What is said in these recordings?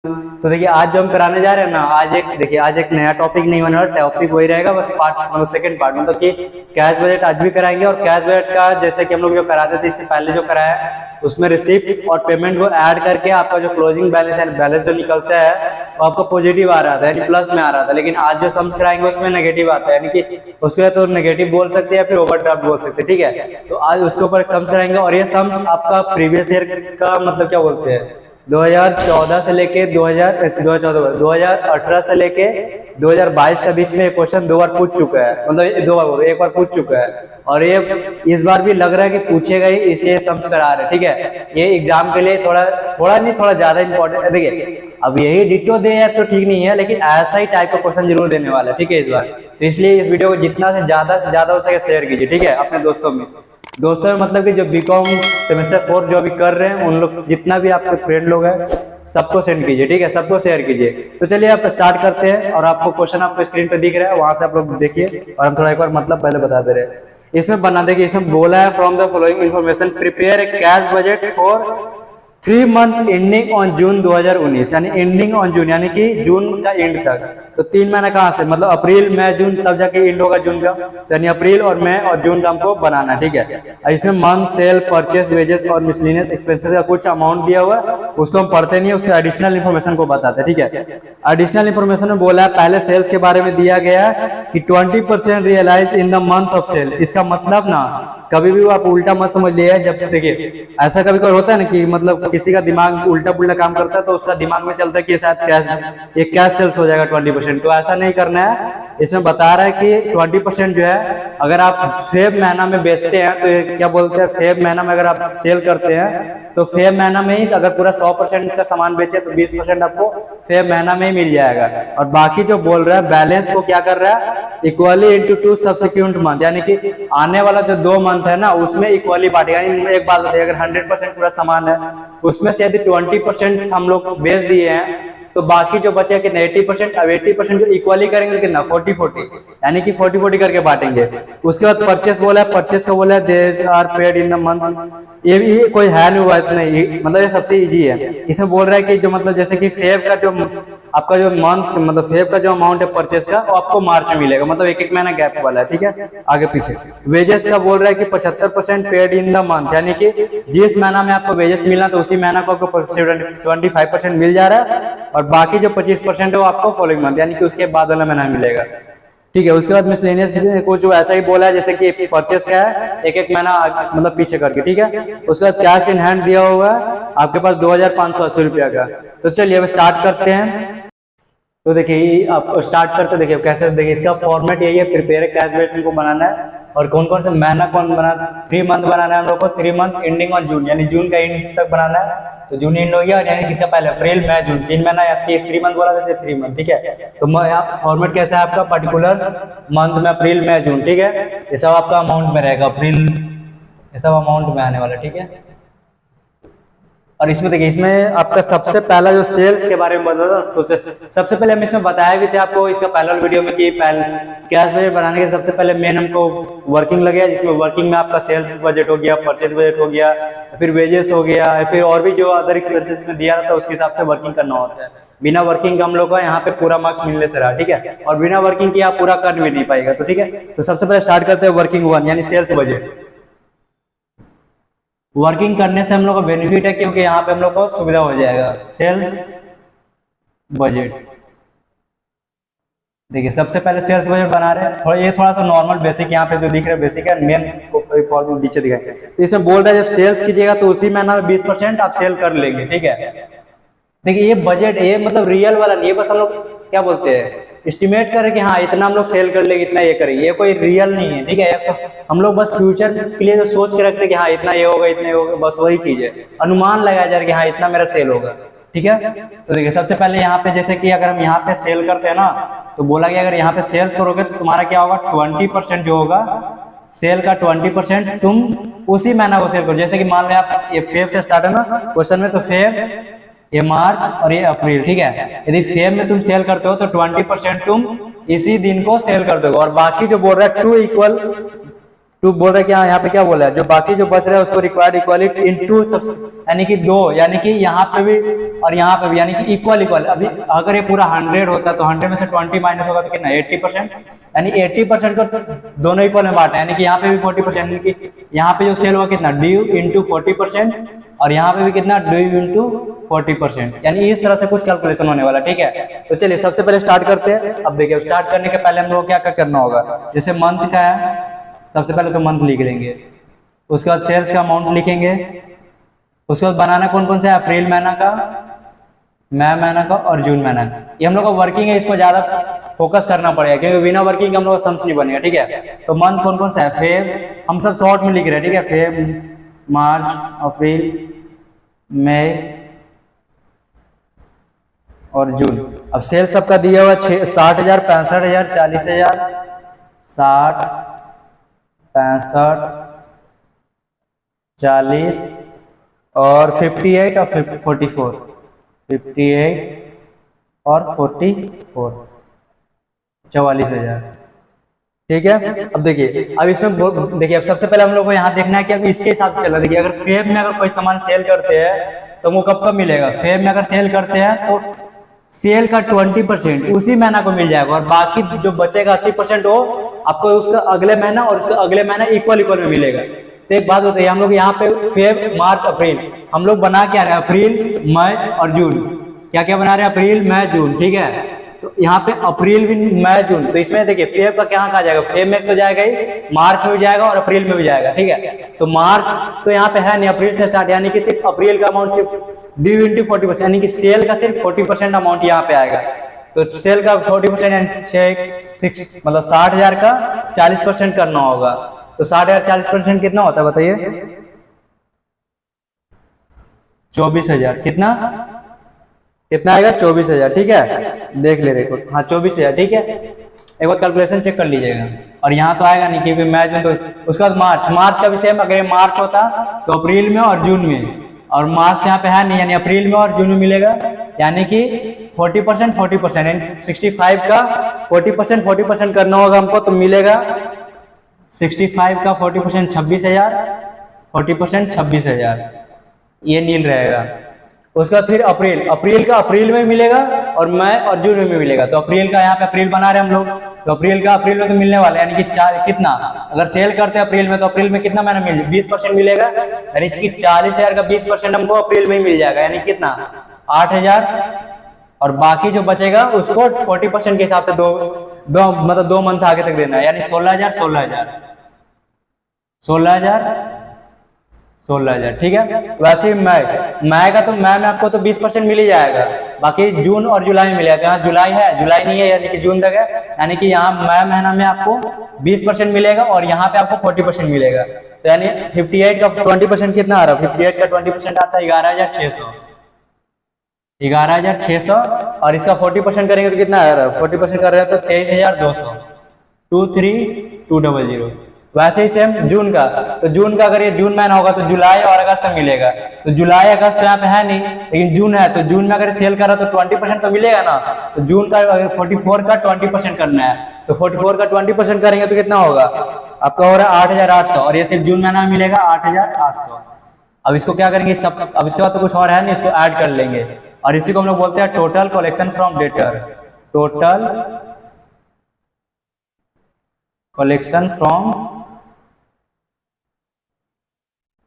तो देखिए आज जो हम कराने जा रहे हैं ना, आज एक नया टॉपिक नहीं होने वाला, टॉपिक वही रहेगा, बस पार्ट सेकंड पार्ट मतलब कि कैश बजट आज भी कराएंगे। और कैश बजट का जैसे कि हम लोग जो कराते थे इससे पहले जो कराया है उसमें रिसिप्ट और पेमेंट को ऐड करके आपका जो क्लोजिंग बैलेंस है, बैलेंस जो निकलता है वो आपका पॉजिटिव आ रहा था, यानी प्लस में आ रहा था। लेकिन आज जो सम्स कराएंगे उसमें नेगेटिव आता है, यानी कि उसके तो नेगेटिव बोल सकते हैं या फिर ओवरड्राफ्ट बोल सकते हैं। ठीक है, तो आज उसके ऊपर सम्स कराएंगे। और ये सम्स आपका प्रीवियस ईयर का मतलब क्या बोलते हैं 2014 से लेके 2018 से लेके 2022 के बीच में एक क्वेश्चन 2 बार पूछ चुका है, मतलब एक बार पूछ चुका है। और ये इस बार भी लग रहा है कि पूछेगा ही, इसलिए सम्स करा रहे हैं। ठीक है, ये एग्जाम के लिए थोड़ा ज्यादा इंपॉर्टेंट है। देखिए अब यही डिटो दे है तो ठीक नहीं है, लेकिन ऐसा ही टाइप का क्वेश्चन जरूर देने वाला है। ठीक है इस बार, तो इसलिए इस वीडियो को जितना से ज्यादा हो सके शेयर कीजिए। ठीक है, अपने दोस्तों में मतलब कि जो बीकॉम सेमेस्टर 4 जो अभी कर रहे हैं उन लोग, जितना भी आपके फ्रेंड लोग हैं सबको सेंड कीजिए। ठीक है, सबको शेयर कीजिए। तो चलिए आप स्टार्ट करते हैं। और आपको क्वेश्चन आपको स्क्रीन पे दिख रहा है, वहां से आप लोग देखिए और हम थोड़ा एक बार मतलब पहले बता दे रहे हैं। इसमें बना देखिए, इसमें बोला है from the following information prepare a cash budget for 3 month ending on June 2019, यानी एंडिंग ऑन जून यानी कि जून का एंड तक। तो 3 महीना कहाँ से, मतलब अप्रैल मई जून, तब जाके एंड होगा जून का। तो यानी अप्रैल और मई और जून का हमको बनाना है। ठीक है, इसमें मंथ सेल परचेस वेजेस और मिसलेनियस एक्सपेंसेस का कुछ अमाउंट दिया हुआ है, उसको हम पढ़ते नहीं है, उसके एडिशनल इन्फॉर्मेशन को बताते हैं। ठीक है, एडिशनल इन्फॉर्मेशन में बोला है पहले सेल्स के बारे में दिया गया है कि 20% realise in the month of sale. इसका मतलब ना कभी भी आप उल्टा मत समझ लिया है। जब देखिए ऐसा कभी कभी होता है ना कि मतलब किसी का दिमाग उल्टा पुल्टा काम करता है तो उसका दिमाग में चलता है कि शायद ये कैश सेल्स हो जाएगा 20%, तो ऐसा नहीं करना है। इसमें बता रहा है कि 20% जो है अगर आप फेब महीना में बेचते हैं तो क्या बोलते हैं, फेब महीना में अगर आप सेल करते हैं तो फेब महीना में ही अगर पूरा 100% का सामान बेचे तो 20% आपको फेब महीना में ही मिल जाएगा। और बाकी जो बोल रहा है बैलेंस को क्या कर रहा है, इक्वली इंटू 2 सब्सिक्वेंट मंथ, यानी कि आने वाला जो 2 मंथ है ना उसमें इक्वली बांटेगा। एक बात बताइए, अगर 100% पूरा सामान है उसमें से यदि 20% हम लोग बेच दिए हैं तो बाकी जो बचे कि 80% अब 80% जो इक्वली करेंगे कितना 40-40, यानी कि 40-40 करके बांटेंगे। उसके बाद परचेस बोला है, परचेस का बोला है there are paid in the month. ये भी कोई है नहीं बात नहीं, मतलब ये सबसे इजी है। इसमें बोल रहा है कि जो मतलब जैसे कि फेब का जो आपका जो मंथ मतलब फेब का जो अमाउंट है परचेस का वो आपको मार्च में मिलेगा, मतलब एक महीना गैप वाला है। ठीक है, आगे पीछे। वेजेस का बोल रहा है कि 75% पेड इन द मंथ, यानी कि जिस महीना में आपको वेजेस मिलना तो उसी महीना को आपको 75% मिल जा रहा है। और बाकी जो 25% है वो आपको फॉलोइंग मंथ, यानी कि उसके बाद वाला महीना मिलेगा। ठीक है, उसके बाद मिसलेनियस कुछ ऐसा ही बोला है जैसे कि परचेस का है एक महीना मतलब पीछे करके। ठीक है, उसके बाद कैश इन हैंड दिया हुआ है आपके पास 2580 रुपया का। तो चलिए अब स्टार्ट करते हैं। तो देखिए आप स्टार्ट करते देखिए कैसे, देखिए इसका फॉर्मेट यही है, प्रिपेयर कैश बजट को बनाना है। और कौन कौन से महीना कौन बनाना, 3 मंथ बनाना है हम लोग को, 3 मंथ एंडिंग ऑन जून, यानी जून का एंड तक बनाना है। तो जून एंड हो गया, यानी किसका पहले अप्रैल मई जून 3 महीना या 3 मंथ बोला जैसे 3 मंथ। ठीक है, तो यहाँ फॉर्मेट कैसा है आपका, पर्टिकुलर मंथ में अप्रैल मई जून। ठीक है, ये सब आपका अमाउंट में रहेगा, अप्रैल ये सब अमाउंट में आने वाला। ठीक है, और इसमें देखिए इसमें आपका सबसे पहला जो सेल्स के बारे में बताया तो सबसे पहले हम इसमें बताया भी थे आपको इसका पहला वीडियो में कि कैश बजट बनाने के सबसे पहले मेन हमको वर्किंग लगे, जिसमें वर्किंग में आपका सेल्स बजट हो गया, परचेज बजट हो गया, फिर वेजेस हो गया, फिर और भी जो अदर एक्सपेंसेस में दिया था उसके हिसाब से वर्किंग करना होता है। बिना वर्किंग का हम लोग का यहाँ पे पूरा मार्क्स मिलने से रहा। ठीक है, और बिना वर्किंग के आप पूरा कर भी नहीं पाएगा। तो ठीक है, तो सबसे पहले स्टार्ट करते हैं वर्किंग 1 यानी सेल्स बजट। वर्किंग करने से हम लोग को बेनिफिट है क्योंकि यहाँ पे हम लोग को सुविधा हो जाएगा। सेल्स बजट देखिए सबसे पहले सेल्स बजट बना रहे हैं, ये थोड़ा सा नॉर्मल बेसिक यहाँ पे जो दिख रहा है बेसिक है, मेन फॉर्मूला नीचे दिखाई। तो इसमें बोल रहा है जब सेल्स कीजिएगा तो उसी महीना में 20% आप सेल कर लेंगे। ठीक है, देखिए ये बजट ये मतलब रियल वाला नहीं है, बस हम लोग क्या बोलते हैं एस्टिमेट करें कि हाँ इतना हम लोग सेल कर लेंगे, इतना ये करेंगे, ये कोई रियल नहीं है। ठीक है, हम लोग बस फ्यूचर के लिए जो सोच के रखते हैं कि हाँ इतना ये होगा इतना ये होगा, बस वही चीज है, अनुमान लगाया जा रहा है कि हाँ इतना मेरा सेल होगा। ठीक है, तो देखिए सबसे पहले यहाँ पे जैसे कि अगर हम यहाँ पे सेल करते हैं ना तो बोला गया अगर यहाँ पे सेल्स करोगे तो तुम्हारा क्या होगा 20% जो होगा सेल का 20% तुम उसी महीना को सेल करो। जैसे कि मान लो आप ये फेब से स्टार्ट है ना क्वेश्चन में, तो फेब ये मार्च और ये अप्रैल। ठीक है, यदि फेब में तुम सेल करते हो तो 20% तुम इसी दिन को सेल कर दोगे। और बाकी जो बोल रहा है 2 इक्वल टू बोल रहे क्या यहाँ पे क्या बोला है, जो बाकी जो बच रहा है उसको रिक्वायर्ड इक्वालिटी इनटू, यानी कि दो, यानी कि यहाँ पे भी और यहाँ पे भी, यानी कि इक्वल इक्वल। अभी अगर ये पूरा 100 होता तो 100 में से 20 माइनस होगा तो कितना, 80%, यानी 80% को दोनों इक्वल में बांटा, यानी कि यहाँ पे भी 40%, यानी कि यहाँ पे जो सेल हुआ कितना, ड्यू इंटू 40%, और यहाँ पे भी कितना, ड्यू इंटू 40%, यानी इस तरह से कुछ कैलकुलेशन होने वाला। ठीक है, तो चलिए सबसे पहले स्टार्ट करते हैं। अब देखिए स्टार्ट करने के पहले हम लोग क्या क्या करना होगा, जैसे मंथ का है, सबसे पहले तो मंथ लिख लेंगे, उसके बाद सेल्स का अमाउंट लिखेंगे, उसके बाद बनाना कौन कौन सा है, अप्रैल महीना का, मई महीना का और जून महीना का। ये हम लोग का वर्किंग है, इसको ज्यादा फोकस करना पड़ेगा क्योंकि बिना वर्किंग हम लोग का सम्स नहीं बनेगा। ठीक है, तो मंथ कौन कौन सा है, फेब, हम सब शॉर्ट में लिख रहे हैं। ठीक है, फेब, मार्च, अप्रैल, मई और जून। अब सेल सबका दिया हुआ 60,000, 65,000, 40,000, 60, 65, 40 और 58 और 44, 58 और 44, 44,000। ठीक है, अब देखिए, अब इसमें देखिए, अब सबसे पहले हम लोग को यहाँ देखना है कि अब इसके हिसाब से चलना। देखिए अगर फेब में अगर कोई सामान सेल करते हैं तो वो कब कब मिलेगा, फेब में अगर सेल करते हैं तो सेल का 20% उसी महीना को मिल जाएगा, और बाकी जो बचेगा 80% वो आपको उसका अगले महीना और उसका अगले महीना इक्वल इक्वल में मिलेगा। तो एक बात बताइए, हम लोग यहाँ पे फेब, मार्च, अप्रैल हम लोग बना क्या रहे हैं, अप्रैल, मई और जून, क्या क्या बना रहे हैं, अप्रैल, मई, जून। ठीक है, तो यहाँ पे अप्रैल भी, मई, जून, तो इसमें देखिए फेब का क्या कहा जाएगा, फेब में तो जाएगा ही, मार्च में भी जाएगा और अप्रैल में भी जाएगा। ठीक है, तो मार्च तो यहाँ पे है नहीं, अप्रैल से स्टार्ट, यानी कि सिर्फ अप्रैल का अमाउंट सिर्फ ड्यू इंटू 40%, यानी कि सेल का सिर्फ 40% अमाउंट यहाँ पे आएगा। तो सेल का 40% मतलब 60,000 का 40% करना होगा। तो 60,000 40% कितना होता है बताइए, 24,000। कितना कितना आएगा, 24,000। ठीक है, देख ले रहे, हाँ 24,000। ठीक है, एक बार कैलकुलेशन चेक कर लीजिएगा। और यहाँ तो आएगा नहीं क्योंकि मैच में, तो उसके बाद मार्च का भी सेम, अगर मार्च होता तो अप्रैल में और जून में, और मार्च यहाँ पे है नहीं, यानी अप्रैल में और जून में मिलेगा, यानी कि 40% 40%, 65 का 40% करना होगा हमको, तो मिलेगा 65 का 40% 26,000, 40% 26,000, ये नील रहेगा। उसके बाद फिर अप्रैल का अप्रैल में मिलेगा और मई और जून में मिलेगा। तो अप्रैल का यहाँ पे अप्रैल बना रहे हम लोग, तो अप्रैल का अप्रैल में तो मिलने वाला है, यानी कि कितना, अगर सेल करते हैं अप्रैल में तो अप्रैल में कितना महीना मिल 20% मिलेगा, यानी कि 40,000 का 20% हमको अप्रैल में ही मिल जाएगा, यानी कितना 8,000, और बाकी जो बचेगा उसको 40% के हिसाब से मतलब 2 मंथ आगे तक देना है, यानी 16,000 16,000 16,000 16,000। ठीक है, वैसे मई का तो मई में आपको तो 20% मिल ही जाएगा, बाकी जून और जुलाई में मिलेगा। यहाँ जुलाई है, जुलाई नहीं है, यानी कि जून तक है, यानी कि यहाँ मई महीना में आपको 20% मिलेगा और यहाँ पे आपको 40% मिलेगा। तो यानी 58 का 20% कितना आ रहा है, 58 का 20% आता है 11,600, 11,600, और इसका 40% करेंगे तो कितना आ रहा है, 40% कर रहे हैं तो 23,200, 23,200। वैसे ही सेम जून का, तो जून का अगर ये जून महीना होगा तो जुलाई और अगस्त में मिलेगा, तो जुलाई अगस्त तो यहाँ पे है नहीं, लेकिन जून है, तो जून में अगर सेल करा तो 20% तो मिलेगा ना। तो जून का अगर 44 का 20% करना है, तो 44 का 20% करेंगे तो कितना होगा, आपका हो रहा है 8,800, और ये सिर्फ जून महीना में मिलेगा 8,800। अब इसको क्या करेंगे सब, अब इसके बाद तो कुछ और है नहीं, इसको ऐड कर लेंगे, और इसी को हम लोग बोलते हैं total collection from debtor, total collection from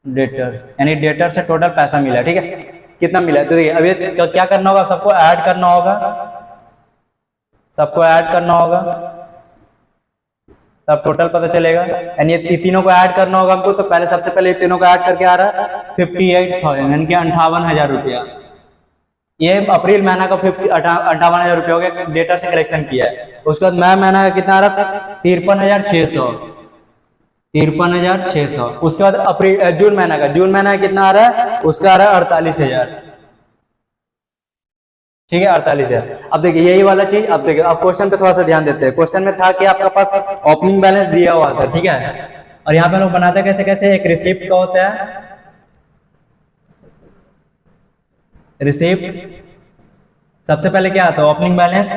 debtors, यानी डेटर से टोटल पैसा मिला। ठीक है, कितना मिला, तो देखिए अब ये क्या करना होगा, सबको ऐड करना होगा, सबको ऐड करना होगा, तब टोटल पता चलेगा। यानी ये तीनों को ऐड करना होगा हमको, तो पहले सबसे पहले ये तीनों को ऐड करके आ रहा है 58,000, यानी कि 58,000 रुपया। ये अप्रैल महीना का 58,000 रुपया हो गया, डेटा से कलेक्शन किया है। उसके बाद मई महीना का कितना आ रहा था, 53,600, 53,600। उसके बाद अप्रैल जून महीना का, जून महीना कितना आ रहा है, उसका आ रहा है 48,000। ठीक है, 48,000। अब देखिए यही वाला चीज, अब देखिए अब क्वेश्चन पे थोड़ा सा ध्यान देते हैं। क्वेश्चन में था कि आपका पास ओपनिंग बैलेंस दिया हुआ था, ठीक है, और यहाँ पे लोग बनाते हैं कैसे कैसे, एक रिसिप्ट का होता है, रिसिप्ट सबसे पहले क्या आता है, ओपनिंग बैलेंस,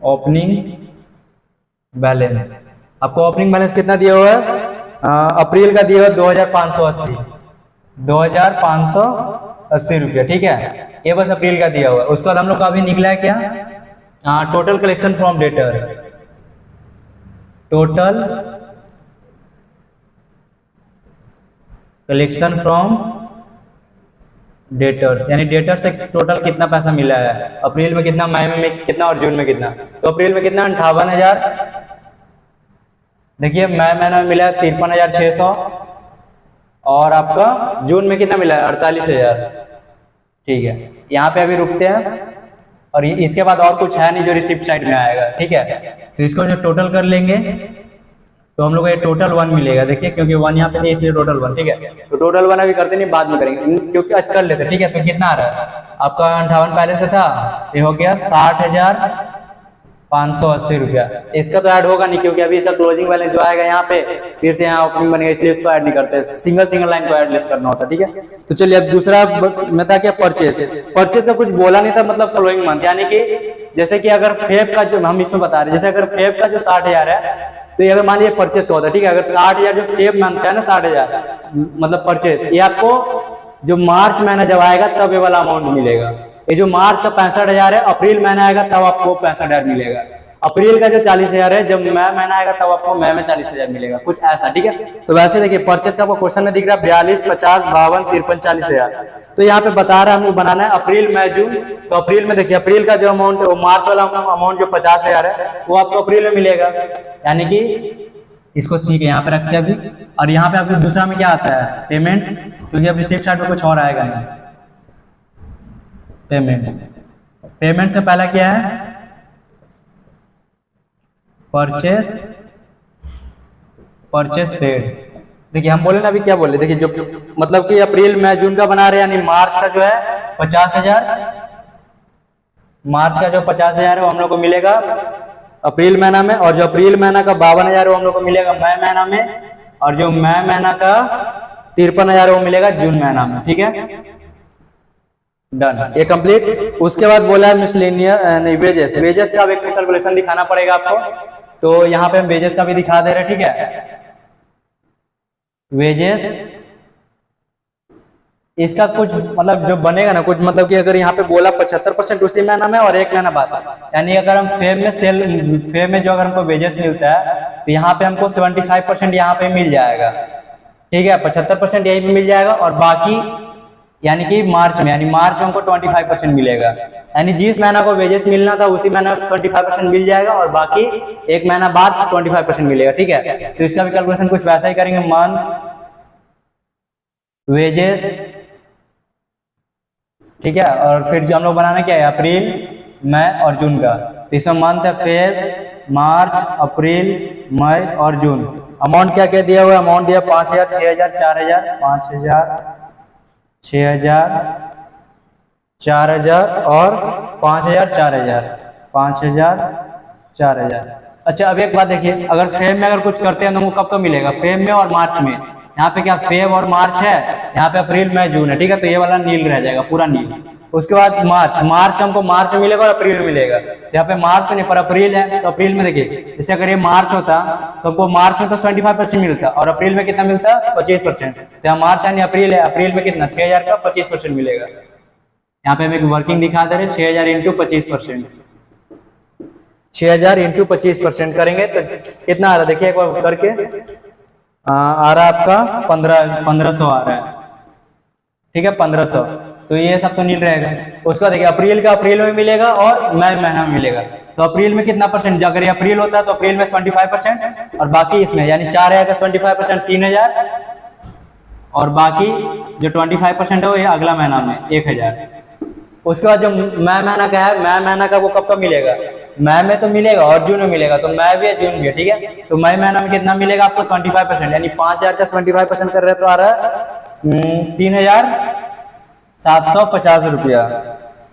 ओपनिंग बैलेंस आपको ओपनिंग बैलेंस कितना दिया हुआ है? अप्रैल का दिया हुआ 2580, 2580 रुपया, ठीक है। ये बस अप्रैल का दिया हुआ है। उसके बाद हम लोग का अभी निकला है क्या? Total collection from debtor, total collection from debtors, यानी डेटर से टोटल कितना पैसा मिला है, अप्रैल में कितना, मई में कितना और जून में कितना। तो अप्रैल में कितना 58,000, देखिए मई महीना में मिला है 53,600, और आपका जून में कितना मिला है 48,000, ठीक है। यहाँ पे अभी रुकते हैं और इसके बाद और कुछ है नहीं जो रिसिप्ट साइड में आएगा, ठीक है। तो इसको जो टोटल कर लेंगे तो हम लोग को ये टोटल 1 मिलेगा, देखिए क्योंकि 1 यहाँ पे नहीं इसलिए टोटल 1, ठीक है। तो टोटल 1 अभी करते नहीं, बाद में करेंगे क्योंकि आज कर लेते, ठीक है। तो कितना आ रहा है आपका 58 पहले से था, ये हो गया 60,580 रुपया। इसका तो ऐड होगा नहीं क्योंकि अभी इसका क्लोजिंग बैलेंस जो आएगा यहाँ पे फिर से यहाँ ओपनिंग बनेगा, इसलिए इसको ऐड नहीं करते, सिंगल लाइन को ऐड लेस करना होता है, ठीक है। तो चलिए अब दूसरा मैं था क्या, परचेस का कुछ बोला नहीं था, मतलब फॉलोइंग मंथ, यानी कि जैसे कि अगर फेब का जो हम इसमें बता रहे हैं, जैसे अगर फेब का जो 60,000 है तो ये अगर मान लीजिए परचेस का होता है, ठीक है। अगर 60,000 जो फेब मंथ है ना 60,000 मतलब परचेस, ये आपको जो मार्च महीना जब आएगा तब ये वाला अमाउंट मिलेगा। ये जो मार्च का 65,000 है, अप्रैल महीना आएगा तब आपको 65,000 मिलेगा। अप्रैल का जो 40,000 है, जब मई महीना आएगा तब आपको मई में 40,000 मिलेगा, कुछ ऐसा, ठीक है। तो वैसे देखिए परचेस का आपको क्वेश्चन में दिख रहा है 42, 50, 52, 53, 40,000। तो यहाँ पे बता रहा है हमको बनाना है अप्रैल मई जून। तो अप्रैल में देखिए अप्रैल का जो अमाउंट है वो मार्च वाला अमाउंट जो 50,000 है वो आपको अप्रैल में मिलेगा, यानी कि इसको ठीक है यहाँ पे रखते हैं अभी। और यहाँ पे आपको दूसरा में क्या आता है, पेमेंट, क्योंकि अब रिसिप्ट साइड पे कुछ और आएगा नहीं। पेमेंट से पहला क्या है, परचेस पेड। देखिए हम बोले ना अभी क्या बोले, देखिए जो मतलब कि अप्रैल मई जून का बना रहे हैं, यानी मार्च का जो है 50,000, मार्च का जो 50,000 है वो हम लोग को मिलेगा अप्रैल महीना में, और जो अप्रैल महीना का 52,000 वो हम लोग को मिलेगा मई महीना में, और जो मई महीना का 53,000 वो मिलेगा जून महीना में, ठीक है। डन, ये कंप्लीट। उसके बाद बोला है मिसलेनियस वेजेस, वेजेस का एक कैलकुलेशन दिखाना पड़ेगा आपको, तो यहाँ पे हम वेजेस का भी दिखा दे रहे हैं, ठीक है। वेजेस इसका कुछ मतलब जो बनेगा ना, कुछ मतलब कि अगर यहाँ पे बोला 75% उसी महीना में और 1 महीना बाद, यानी अगर हम फेब में जो अगर हमको वेजेस मिलता है तो यहाँ पे हमको 75% यहाँ पे मिल जाएगा, ठीक है। 75% यही पे मिल जाएगा, और बाकी यानी कि मार्च में हमको 25% मिलेगा, यानी जिस महीना को वेजेस मिलना था उसी महीना 25% मिल जाएगा, और बाकी 1 महीना बाद 25% मिलेगा, ठीक है। तो इसका भी कैलकुलेशन कुछ वैसा ही करेंगे, मंथ वेजेस, ठीक है। और फिर जो हम लोग बनाना क्या है, अप्रैल मई और जून का। तो इसमें मंथ है फेब, मार्च, अप्रैल, मई और जून। अमाउंट क्या क्या दिया हुआ है, अमाउंट दिया 5,000, 6,000, 4,000, 5,000, 6,000, 4,000 और 5,000, 4,000, 5,000, 4,000। अच्छा अब एक बात देखिए, अगर फेब में अगर कुछ करते हैं तो हमको कब मिलेगा, फेब में और मार्च में। यहाँ पे क्या फेब और मार्च है, यहाँ पे अप्रैल मई जून है, ठीक है। तो ये वाला नील रह जाएगा, पूरा नील। उसके बाद मार्च हमको मार्च में मिलेगा और अप्रैल में मिलेगा। तो यहाँ पे मार्च नहीं पर अप्रैल है, तो अप्रैल में देखिए जैसे अगर ये मार्च होता तो हमको मार्च में तो 25% मिलता, और अप्रैल में कितना मिलता 25%। तो यहाँ मार्च यानी अप्रैल है, अप्रैल में कितना 6,000 का 25% मिलेगा। यहाँ पे हम एक वर्किंग दिखा दे रहे, 6,000 इंटू 25%, 6,000 इंटू 25% करेंगे तो कितना आ रहा है, देखिए एक बार करके आ रहा है आपका 1500 आ रहा है, ठीक है 1500। तो ये सब तो नील रहेगा। उसका देखिए अप्रैल का अप्रैल में मिलेगा और मई महीना में मिलेगा। तो अप्रैल में कितना परसेंट, अगर ये अप्रैल होता है तो अप्रैल में 25% और बाकी इसमें यानी 4,000 का 25% 3,000 और बाकी जो 25% है वो ये अगला महीना में 1,000। उसके बाद जो मई महीना का है, मई महीना का वो कब कब मिलेगा, मई में तो मिलेगा और जून में मिलेगा। तो मई भी है जून भी है, ठीक है। तो मई महीना में कितना मिलेगा आपको 25%, यानी 5,000 का 25% कर रहे तो आ रहा है 3,750 रुपया,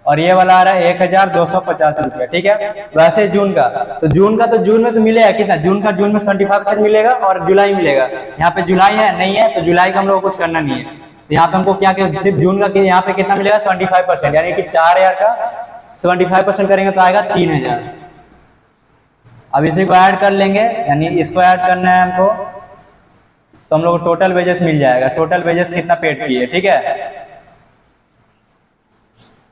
और ये वाला आ रहा है 1,250 रुपया, ठीक है। वैसे जून का तो जून में तो मिलेगा कितना, जून में 25% मिलेगा और जुलाई मिलेगा। यहाँ पे जुलाई है नहीं है, तो जुलाई का हम लोग को कुछ करना नहीं है। तो यहाँ पे हमको क्या सिर्फ जून का यहाँ पे कितना मिलेगा 75%, यानी कि 4,000 का 75% करेंगे तो आएगा 3,000, अब इसी को ऐड कर लेंगे, यानी इसको ऐड करना है हमको, तो हम लोग को टोटल वेजेस मिल जाएगा। टोटल वेजेस कितना पेड की है, ठीक है।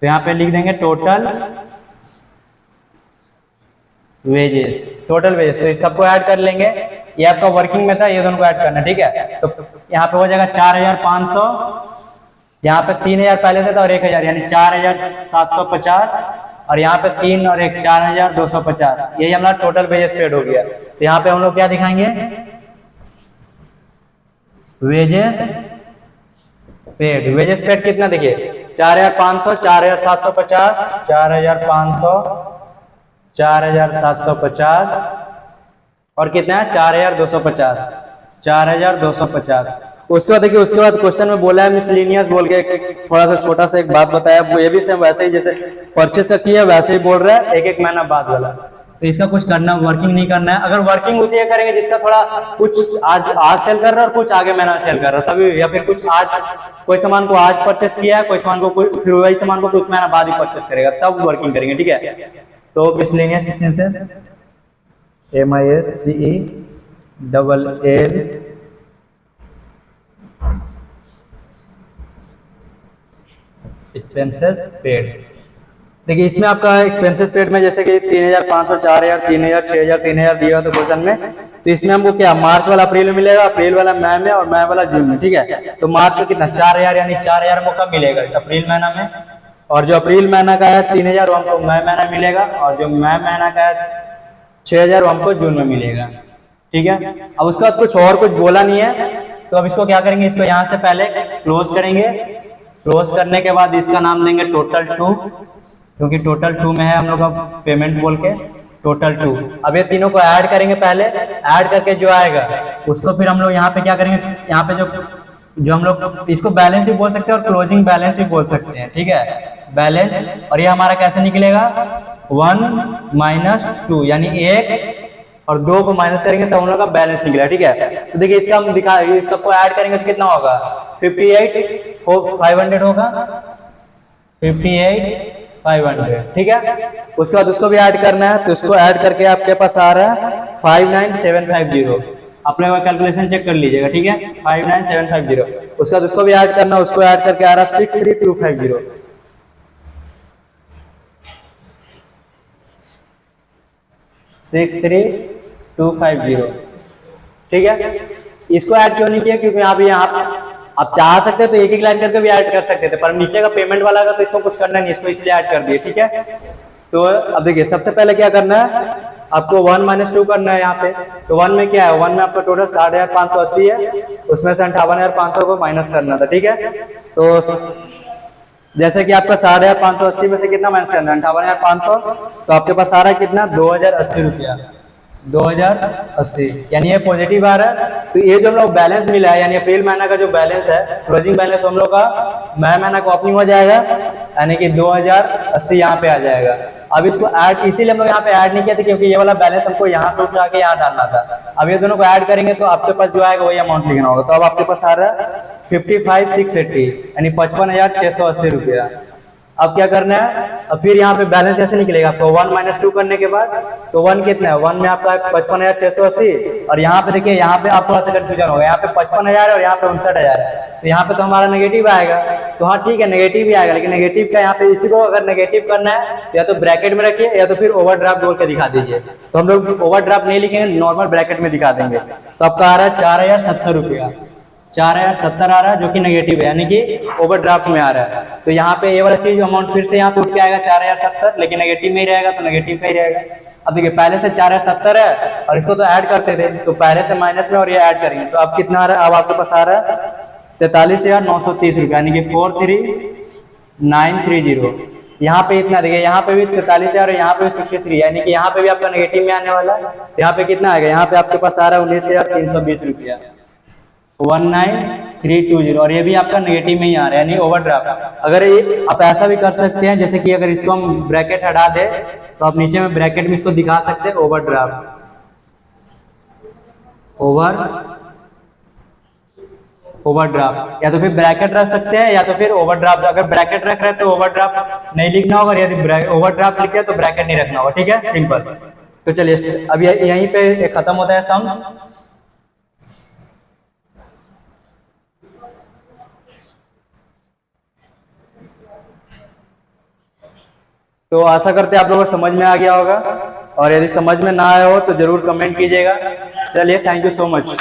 तो यहाँ पे लिख देंगे टोटल वेजेस, टोटल वेजेस। तो इस सबको ऐड कर लेंगे, ये आपका वर्किंग में था, ये दोनों को ऐड करना, ठीक है। तो यहाँ पे हो जाएगा 4500, यहाँ पे 3000 पहले से था और 1000, यानी 4750, और यहाँ पे 3 और 1 4250। यही हमारा टोटल वेजेस पेड हो गया। तो यहाँ पे हम लोग क्या दिखाएंगे, वेजेस पेड। वेजेस पेड कितना देखिए, 4500, 4750, 4500, 4750 और कितना है 4250, 4250। उसके बाद देखिए, उसके बाद क्वेश्चन में बोला है मिसलिनियस बोल के थोड़ा सा छोटा सा एक बात बताया, वो ये भी सेम वैसे ही जैसे परचेस का किया वैसे ही बोल रहा है, एक एक महीना बाद वाला। तो इसका कुछ करना, वर्किंग नहीं करना है। अगर वर्किंग उसी करेंगे जिसका थोड़ा कुछ आज सेल कर रहा है और कुछ आगे महीना सेल कर रहा है तभी, या फिर कुछ आज कोई सामान को आज परचेस किया है, कोई सामान को फिर वही सामान को कुछ महीना बाद ही परचेस करेगा, तब वर्किंग करेंगे, ठीक है। तो miscellaneous expenses MISCELL expenses paid. देखिए इसमें आपका एक्सपेंसेस पेड में जैसे कि 3500, 4000, 3000, 6000, 3000 दिया तो क्वेश्चन में, तो इसमें हमको क्या मार्च वाला अप्रैल में मिलेगा, अप्रैल वाला मई में और मई वाला जून में, ठीक है। तो मार्च में कितना 4000, यानी 4000 हमको कब मिलेगा, अप्रैल महीना में, और जो अप्रैल महीना का है 3000 वो हमको मई महीना मिलेगा, और जो मई महीना का है 6000 वो हमको जून में मिलेगा, ठीक है। अब उसके बाद कुछ और कुछ बोला नहीं है, तो अब इसको क्या करेंगे, इसको यहाँ से पहले क्लोज करेंगे। क्लोज करने के बाद इसका नाम देंगे टोटल 2, क्योंकि टोटल 2 में है हम लोग का पेमेंट बोल के टोटल 2। अब ये तीनों को ऐड करेंगे, पहले ऐड करके जो आएगा उसको फिर हम लोग यहाँ पे क्या करेंगे, यहाँ पे जो हम लोग इसको बैलेंस भी बोल सकते हैं और क्लोजिंग बैलेंस भी बोल सकते हैं, ठीक है, बैलेंस। और ये हमारा कैसे निकलेगा, 1 - 2, यानी 1 और 2 को माइनस करेंगे तब हम लोग का बैलेंस निकलेगा, ठीक है। तो देखिए इसका हम दिखा, सबको ऐड करेंगे तो कितना होगा, 58,500 होगा, 58,500, ठीक है। उसके बाद उसको भी ऐड करना है, तो उसको ऐड करके आपके पास आ रहा है 59750। अपने को कैलकुलेशन चेक कर लीजिएगा, ठीक है, 59750। उसके बाद उसको भी ऐड करना, उसको ऐड करके आ रहा है 63250, 63250, ठीक है। इसको ऐड क्यों नहीं किया, क्योंकि यहाँ आप चाह सकते हैं तो एक एक लाइन करके भी ऐड कर सकते थे, पर नीचे का पेमेंट वाला का तो इसको कुछ करना नहीं, इसको इसलिए ऐड कर दिए, ठीक है। तो अब देखिए सबसे पहले क्या करना है, आपको 1 - 2 करना है यहाँ पे। तो 1 में क्या है, 1 में आपका टोटल 6580 है, उसमें से 58,500 को माइनस करना था, ठीक है। तो जैसे कि आपका 6580 में से कितना माइनस करना है, 58,500, तो आपके पास आ रहा है कितना, 2080 रुपया, 2080, यानी ये पॉजिटिव आ रहा है। तो ये जो हम लोग बैलेंस मिला है, यानी अप्रैल महीना का जो बैलेंस है, क्लोजिंग बैलेंस हम लोग का मई महीना का ओपनिंग हो जाएगा, यानी कि 2080 यहाँ पे आ जाएगा। अब इसको ऐड इसीलिए हम लोग यहाँ पे ऐड नहीं किया था, क्योंकि ये वाला बैलेंस हमको यहाँ से उठा के यहाँ डालना था। अब ये दोनों को ऐड करेंगे तो आपके पास जो आएगा वही अमाउंट लिखना होगा। तो अब आपके पास आ रहा है 55,680, यानी 55,680 रुपया। अब क्या करना है, अब फिर यहाँ पे बैलेंस कैसे निकलेगा आपको, 1 - 2 करने के बाद, तो 1 कितना है, 1 में आपका 55,680, और यहाँ पे देखिए, यहाँ पे आप थोड़ा सा कंफ्यूजन होगा, यहाँ पे 55,000 और यहाँ पे 59,000 है, तो यहाँ पे तो हमारा नेगेटिव आएगा। तो हाँ ठीक है, नेगेटिव भी आएगा, लेकिन नेगेटिव का यहाँ पे इसी को अगर नेगेटिव करना है या तो ब्रैकेट में रखिए या तो फिर ओवरड्राफ्ट बोल के दिखा दीजिए। तो हम लोग ओवरड्राफ्ट नहीं लिखेंगे, नॉर्मल ब्रैकेट में दिखा देंगे। तो आपका आ रहा है 4070 रुपया, 4070 आ रहा है, जो कि नेगेटिव है, यानी कि ओवरड्राफ्ट में आ रहा है। तो यहाँ पे ये वाला चीज अमाउंट फिर से यहाँ पे उठ के आएगा 4070, लेकिन नेगेटिव में ही रहेगा, तो नेगेटिव का ही रहेगा। अब देखिए पहले से 4070 है और इसको तो ऐड करते थे, तो पहले से माइनस में और ये ऐड करेंगे, तो अब कितना आ रहा है, अब आपके पास आ रहा है 43,930 रुपया, यानी कि 43,930। यहाँ पे इतना देखिए, यहाँ पे भी 43,000 और यहाँ पे भी 63, यानी कि यहाँ पे भी आपका नेगेटिव में आने वाला है। यहाँ पे कितना आएगा, यहाँ पे आपके पास आ रहा है 19,320 रुपया, 19,320, और ये भी आपका नेगेटिव में ही आ रहा है, यानी ओवरड्राफ्ट। अगर ये आप ऐसा भी कर सकते हैं, जैसे कि अगर इसको हम ब्रैकेट हटा दे तो आप नीचे में ब्रैकेट में इसको दिखा सकते हैं ओवरड्राफ्ट, ओवरड्राफ्ट, या तो फिर ब्रैकेट रख सकते हैं या तो फिर ओवरड्राफ्ट। अगर ब्रैकेट रख रहे हैं तो ओवरड्राफ्ट नहीं लिखना होगा, यदि ओवरड्राफ्ट लिखे तो ब्रैकेट नहीं रखना होगा, ठीक है, सिंपल। तो चलिए अब यहीं पे खत्म होता है सम्स। तो आशा करते हैं आप लोगों को समझ में आ गया होगा, और यदि समझ में ना आया हो तो जरूर कमेंट कीजिएगा। चलिए, थैंक यू सो मच।